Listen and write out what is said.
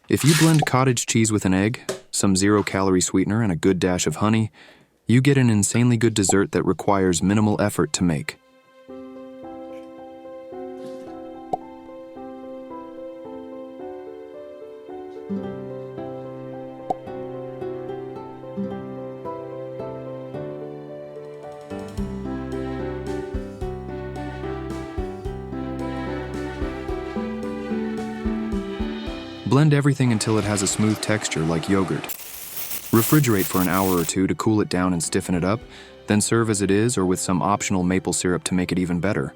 If you blend cottage cheese with an egg, some zero-calorie sweetener, and a good dash of honey, you get an insanely good dessert that requires minimal effort to make. Blend everything until it has a smooth texture like yogurt. Refrigerate for an hour or two to cool it down and stiffen it up, then serve as it is or with some optional maple syrup to make it even better.